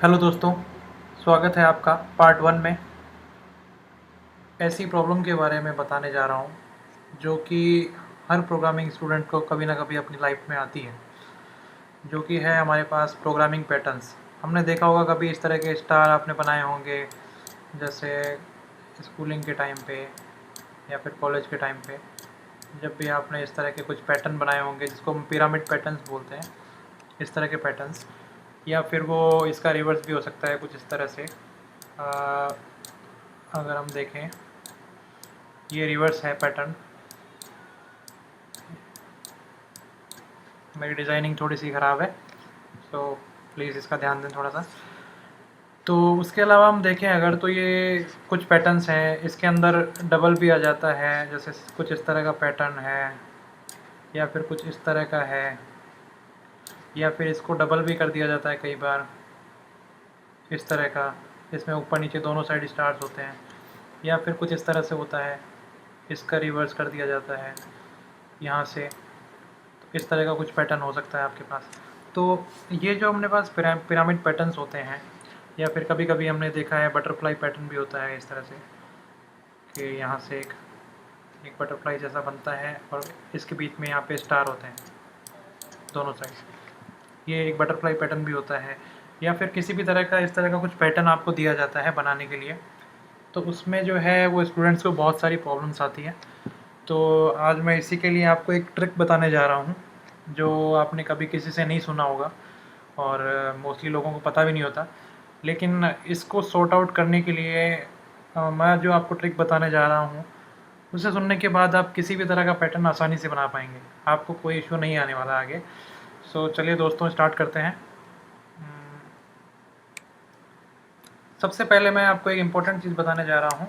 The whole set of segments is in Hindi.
हेलो दोस्तों, स्वागत है आपका पार्ट 1 में। ऐसी प्रॉब्लम के बारे में बताने जा रहा हूँ जो कि हर प्रोग्रामिंग स्टूडेंट को कभी ना कभी अपनी लाइफ में आती है, जो कि है हमारे पास प्रोग्रामिंग पैटर्न्स। हमने देखा होगा कभी इस तरह के स्टार आपने बनाए होंगे, जैसे स्कूलिंग के टाइम पे या फिर कॉलेज के टाइम पे। जब भी आपने इस तरह के कुछ पैटर्न बनाए होंगे जिसको हम पिरामिड पैटर्न्स बोलते हैं, इस तरह के पैटर्न्स, या फिर वो इसका रिवर्स भी हो सकता है कुछ इस तरह से। अगर हम देखें, ये रिवर्स है पैटर्न। मेरी डिज़ाइनिंग थोड़ी सी ख़राब है, तो प्लीज़ इसका ध्यान दें थोड़ा सा। तो उसके अलावा हम देखें अगर, तो ये कुछ पैटर्न्स हैं, इसके अंदर डबल भी आ जाता है, जैसे कुछ इस तरह का पैटर्न है, या फिर कुछ इस तरह का है, या फिर इसको डबल भी कर दिया जाता है कई बार, इस तरह का। इसमें ऊपर नीचे दोनों साइड स्टार्स होते हैं, या फिर कुछ इस तरह से होता है, इसका रिवर्स कर दिया जाता है यहाँ से। तो इस तरह का कुछ पैटर्न हो सकता है आपके पास। तो ये जो अपने पास पिरामिड पैटर्न्स होते हैं, या फिर कभी कभी हमने देखा है बटरफ्लाई पैटर्न भी होता है इस तरह से, कि यहाँ से एक बटरफ्लाई जैसा बनता है और इसके बीच में यहाँ पे स्टार होते हैं दोनों साइड। ये एक बटरफ्लाई पैटर्न भी होता है, या फिर किसी भी तरह का इस तरह का कुछ पैटर्न आपको दिया जाता है बनाने के लिए। तो उसमें जो है वो स्टूडेंट्स को बहुत सारी प्रॉब्लम्स आती हैं। तो आज मैं इसी के लिए आपको एक ट्रिक बताने जा रहा हूँ जो आपने कभी किसी से नहीं सुना होगा, और मोस्टली लोगों को पता भी नहीं होता। लेकिन इसको सॉर्ट आउट करने के लिए मैं जो आपको ट्रिक बताने जा रहा हूँ, उसे सुनने के बाद आप किसी भी तरह का पैटर्न आसानी से बना पाएंगे। आपको कोई इशू नहीं आने वाला आगे। सो चलिए दोस्तों, स्टार्ट करते हैं। सबसे पहले मैं आपको एक इम्पोर्टेंट चीज़ बताने जा रहा हूँ,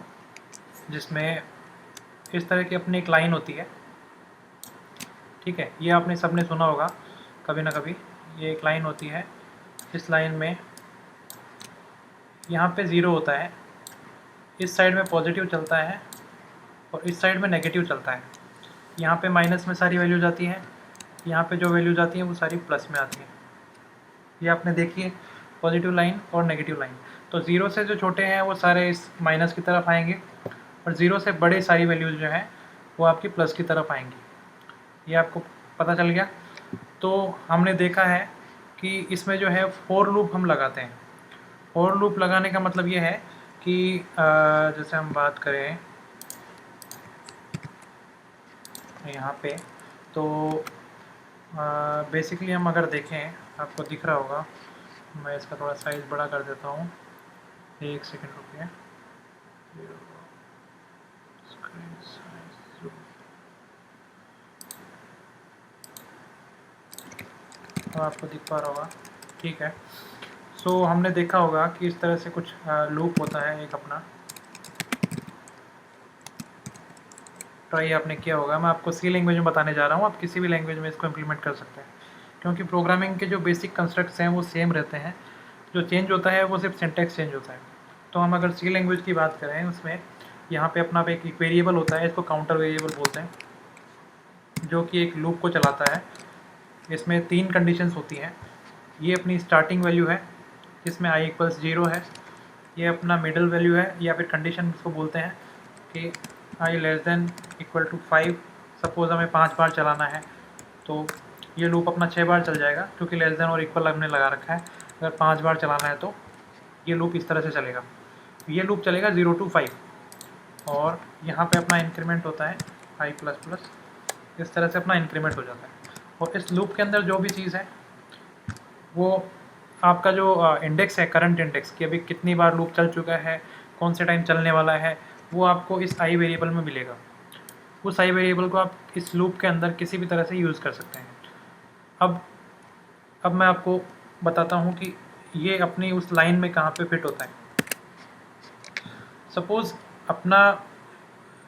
जिसमें इस तरह की अपनी एक लाइन होती है। ठीक है, ये आपने सबने सुना होगा कभी ना कभी। ये एक लाइन होती है, इस लाइन में यहाँ पे ज़ीरो होता है, इस साइड में पॉजिटिव चलता है और इस साइड में नेगेटिव चलता है। यहाँ पे माइनस में सारी वैल्यूज आती हैं, यहाँ पे जो वैल्यूज आती हैं वो सारी प्लस में आती हैं। ये आपने देखी है, पॉजिटिव लाइन और नेगेटिव लाइन। तो ज़ीरो से जो छोटे हैं वो सारे इस माइनस की तरफ आएंगे, और ज़ीरो से बड़े सारी वैल्यूज़ जो हैं वो आपकी प्लस की तरफ आएंगी। ये आपको पता चल गया। तो हमने देखा है कि इसमें जो है फॉर लूप हम लगाते हैं। फॉर लूप लगाने का मतलब ये है कि जैसे हम बात करें यहाँ पे, तो बेसिकली हम अगर देखें, आपको दिख रहा होगा, मैं इसका थोड़ा साइज़ बड़ा कर देता हूँ। एक सेकंड रुकिए। स्क्रीन साइज तो आपको दिख पा रहा होगा, ठीक है। सो हमने देखा होगा कि इस तरह से कुछ लूप होता है एक अपना। ट्राई आपने किया होगा। मैं आपको सी लैंग्वेज में बताने जा रहा हूँ, आप किसी भी लैंग्वेज में इसको इम्प्लीमेंट कर सकते हैं, क्योंकि प्रोग्रामिंग के जो बेसिक कंस्ट्रक्ट्स हैं वो सेम रहते हैं। जो चेंज होता है वो सिर्फ सिंटैक्स चेंज होता है। तो हम अगर सी लैंग्वेज की बात करें, उसमें यहाँ पे अपना एक वेरिएबल होता है, इसको काउंटर वेरिएबल बोलते हैं, जो कि एक लूप को चलाता है। इसमें 3 कंडीशंस होती हैं। ये अपनी स्टार्टिंग वैल्यू है, इसमें i = 0 है। ये अपना मिडल वैल्यू है, या फिर कंडीशन इसको बोलते हैं कि i <= 5। सपोज़ हमें 5 बार चलाना है, तो ये लूप अपना 6 बार चल जाएगा, क्योंकि लेस देन और इक्वल हमने लगा रखा है। अगर 5 बार चलाना है तो ये लूप इस तरह से चलेगा। ये लूप चलेगा 0 to 5, और यहाँ पे अपना इंक्रीमेंट होता है i++। इस तरह से अपना इंक्रीमेंट हो जाता है। और इस लूप के अंदर जो भी चीज़ है वो आपका जो इंडेक्स है, करंट इंडेक्स, कि अभी कितनी बार लूप चल चुका है, कौन से टाइम चलने वाला है, वो आपको इस i वेरिएबल में मिलेगा। उस i वेरिएबल को आप इस लूप के अंदर किसी भी तरह से यूज़ कर सकते हैं। अब मैं आपको बताता हूँ कि ये अपनी उस लाइन में कहाँ पे फिट होता है। सपोज़ अपना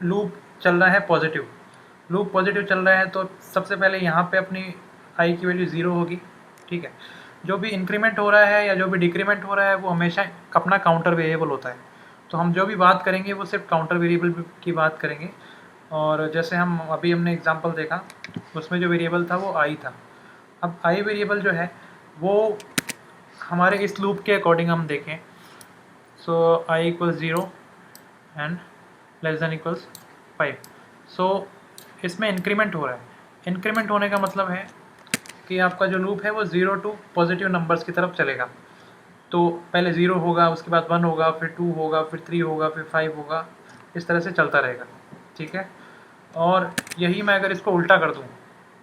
लूप चल रहा है पॉजिटिव, लूप पॉजिटिव चल रहा है, तो सबसे पहले यहाँ पे अपनी i की वैल्यू 0 होगी। ठीक है, जो भी इंक्रीमेंट हो रहा है या जो भी डिक्रीमेंट हो रहा है वो हमेशा अपना काउंटर वेरिएबल होता है। तो हम जो भी बात करेंगे वो सिर्फ काउंटर वेरिएबल की बात करेंगे। और जैसे हमने एग्जांपल देखा, उसमें जो वेरिएबल था वो i था। अब i वेरिएबल जो है वो हमारे इस लूप के अकॉर्डिंग हम देखें, सो i equals 0 and less than equals 5, सो इसमें इंक्रीमेंट हो रहा है। इंक्रीमेंट होने का मतलब है कि आपका जो लूप है वो 0 टू पॉजिटिव नंबर्स की तरफ चलेगा। तो पहले 0 होगा, उसके बाद 1 होगा, फिर 2 होगा, फिर 3 होगा, फिर 5 होगा, इस तरह से चलता रहेगा। ठीक है, और यही मैं अगर इसको उल्टा कर दूँ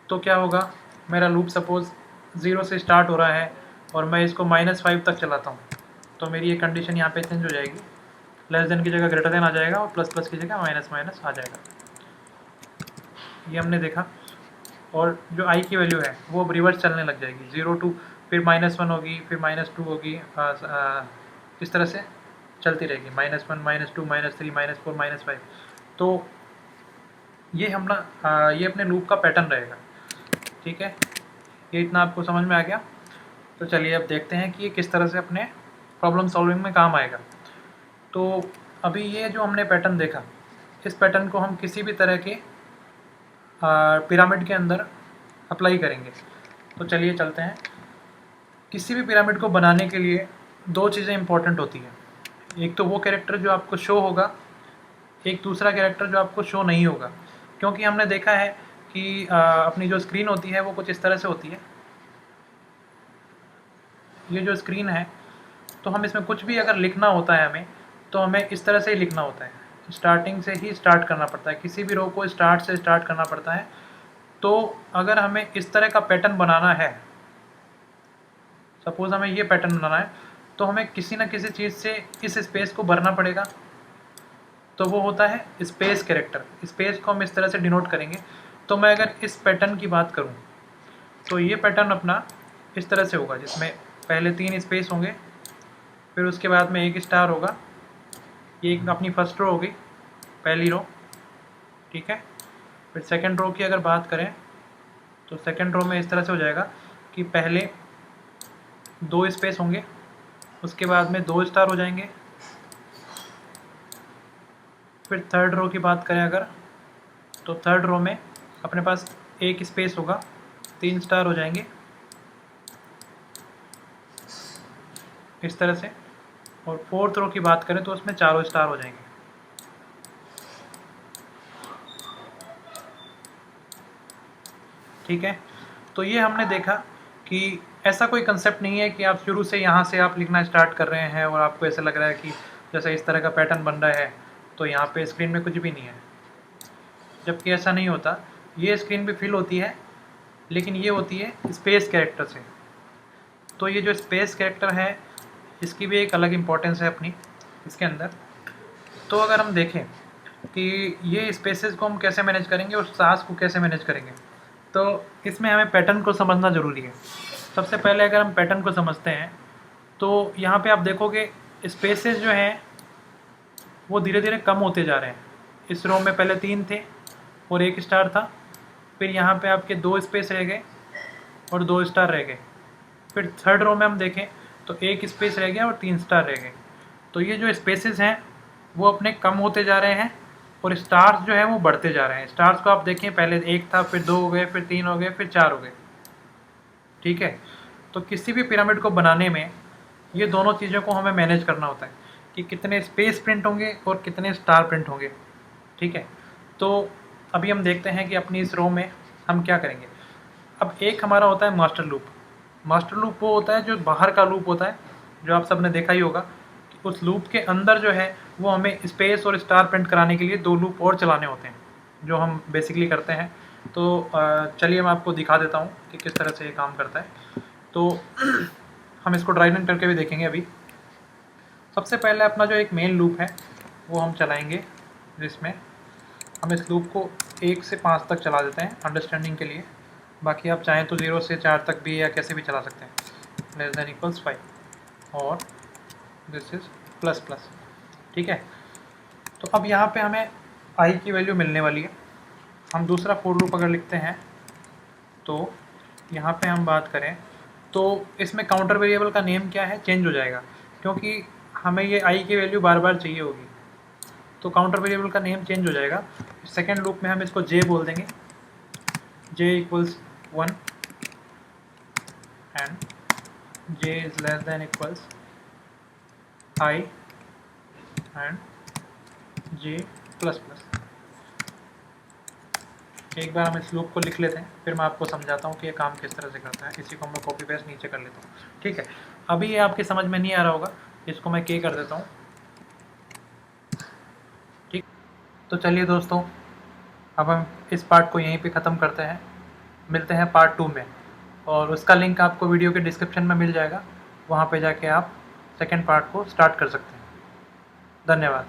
तो क्या होगा, मेरा लूप सपोज़ 0 से स्टार्ट हो रहा है और मैं इसको -5 तक चलाता हूँ, तो मेरी ये कंडीशन यहाँ पे चेंज हो जाएगी, लेस देन की जगह ग्रेटर देन आ जाएगा और प्लस प्लस की जगह माइनस माइनस आ जाएगा। ये हमने देखा। और जो i की वैल्यू है वो अब रिवर्स चलने लग जाएगी, 0 टू, फिर -1 होगी, फिर -2 होगी, इस तरह से चलती रहेगी, -1 -2 -3 -4 -5। तो ये ये अपने लूप का पैटर्न रहेगा। ठीक है, ये इतना आपको समझ में आ गया। तो चलिए अब देखते हैं कि ये किस तरह से अपने प्रॉब्लम सॉल्विंग में काम आएगा। तो अभी ये जो हमने पैटर्न देखा, इस पैटर्न को हम किसी भी तरह के पिरामिड के अंदर अप्लाई करेंगे। तो चलिए चलते हैं। किसी भी पिरामिड को बनाने के लिए दो चीज़ें इंपॉर्टेंट होती हैं, एक तो वो कैरेक्टर जो आपको शो होगा, एक दूसरा कैरेक्टर जो आपको शो नहीं होगा। क्योंकि हमने देखा है कि अपनी जो स्क्रीन होती है वो कुछ इस तरह से होती है। ये जो स्क्रीन है, तो हम इसमें कुछ भी अगर लिखना होता है हमें, तो हमें इस तरह से ही लिखना होता है, स्टार्टिंग से ही स्टार्ट करना पड़ता है, किसी भी रो को स्टार्ट से स्टार्ट करना पड़ता है। तो अगर हमें इस तरह का पैटर्न बनाना है, सपोज़ हमें ये पैटर्न बनाना है, तो हमें किसी न किसी चीज़ से इस स्पेस को भरना पड़ेगा। तो वो होता है स्पेस कैरेक्टर। स्पेस को हम इस तरह से डिनोट करेंगे। तो मैं अगर इस पैटर्न की बात करूं, तो ये पैटर्न अपना इस तरह से होगा, जिसमें पहले 3 स्पेस होंगे, फिर उसके बाद में एक स्टार होगा, ये अपनी फर्स्ट रो होगी, पहली रो। ठीक है, फिर सेकंड रो की अगर बात करें, तो सेकंड रो में इस तरह से हो जाएगा कि पहले 2 स्पेस होंगे, उसके बाद में 2 स्टार हो जाएंगे। फिर थर्ड रो की बात करें अगर, तो थर्ड रो में अपने पास एक स्पेस होगा, 3 स्टार हो जाएंगे इस तरह से। और फोर्थ रो की बात करें तो उसमें 4 स्टार हो जाएंगे। ठीक है, तो ये हमने देखा कि ऐसा कोई कंसेप्ट नहीं है कि आप शुरू से यहाँ से आप लिखना स्टार्ट कर रहे हैं और आपको ऐसा लग रहा है कि जैसे इस तरह का पैटर्न बन रहा है तो यहाँ पे स्क्रीन में कुछ भी नहीं है, जबकि ऐसा नहीं होता। ये स्क्रीन भी फिल होती है, लेकिन ये होती है स्पेस कैरेक्टर से। तो ये जो स्पेस कैरेक्टर है, इसकी भी एक अलग इम्पोर्टेंस है अपनी इसके अंदर। तो अगर हम देखें कि ये स्पेसेस को हम कैसे मैनेज करेंगे और स्टार्स को कैसे मैनेज करेंगे, तो इसमें हमें पैटर्न को समझना ज़रूरी है। सबसे पहले अगर हम पैटर्न को समझते हैं, तो यहाँ पे आप देखोगे स्पेसेस जो हैं वो धीरे धीरे कम होते जा रहे हैं। इस रो में पहले 3 थे और 1 स्टार था, फिर यहाँ पे आपके 2 स्पेस रह गए और 2 स्टार रह गए। फिर थर्ड रो में हम देखें तो 1 स्पेस रह गया और 3 स्टार रह गए। तो ये जो स्पेसेस हैं वो अपने कम होते जा रहे हैं और स्टार्स जो है वो बढ़ते जा रहे हैं। स्टार्स को आप देखें, पहले 1 था, फिर 2 हो गए, फिर 3 हो गए, फिर 4 हो गए। ठीक है, तो किसी भी पिरामिड को बनाने में ये दोनों चीज़ों को हमें मैनेज करना होता है कि कितने स्पेस प्रिंट होंगे और कितने स्टार प्रिंट होंगे। ठीक है, तो अभी हम देखते हैं कि अपनी इस रो में हम क्या करेंगे। अब एक हमारा होता है मास्टर लूप। मास्टर लूप वो होता है जो बाहर का लूप होता है, जो आप सबने देखा ही होगा कि उस लूप के अंदर जो है वो हमें स्पेस और स्टार प्रिंट कराने के लिए 2 लूप और चलाने होते हैं, जो हम बेसिकली करते हैं। तो चलिए मैं आपको दिखा देता हूँ कि किस तरह से ये काम करता है। तो हम इसको ड्राई रन करके भी देखेंगे। अभी सबसे पहले अपना जो एक मेन लूप है वो हम चलाएंगे, जिसमें हम इस लूप को 1 से 5 तक चला देते हैं अंडरस्टैंडिंग के लिए। बाकी आप चाहें तो 0 से 4 तक भी या कैसे भी चला सकते हैं। लेस देन इक्वल्स 5 और दिस इज प्लस प्लस। ठीक है, तो अब यहाँ पे हमें i की वैल्यू मिलने वाली है। हम दूसरा फोर लूप अगर लिखते हैं, तो यहाँ पे हम बात करें तो इसमें काउंटर वेरिएबल का नेम क्या है चेंज हो जाएगा, क्योंकि हमें ये i की वैल्यू बार बार चाहिए होगी। तो काउंटर वेरिएबल का नेम चेंज हो जाएगा। सेकेंड लूप में हम इसको j बोल देंगे, j equals 1 and j is less than equals i and j plus plus. एक बार हम इस लूप को लिख लेते हैं, फिर मैं आपको समझाता हूँ कि ये काम किस तरह से करता है। इसी को मैं कॉपी पेस्ट नीचे कर लेता हूँ, ठीक है। अभी ये आपकी समझ में नहीं आ रहा होगा, इसको मैं k कर देता हूँ, ठीक। तो चलिए दोस्तों, अब हम इस पार्ट को यहीं पे ख़त्म करते हैं, मिलते हैं पार्ट 2 में, और उसका लिंक आपको वीडियो के डिस्क्रिप्शन में मिल जाएगा, वहाँ पे जाके आप सेकेंड पार्ट को स्टार्ट कर सकते हैं। धन्यवाद।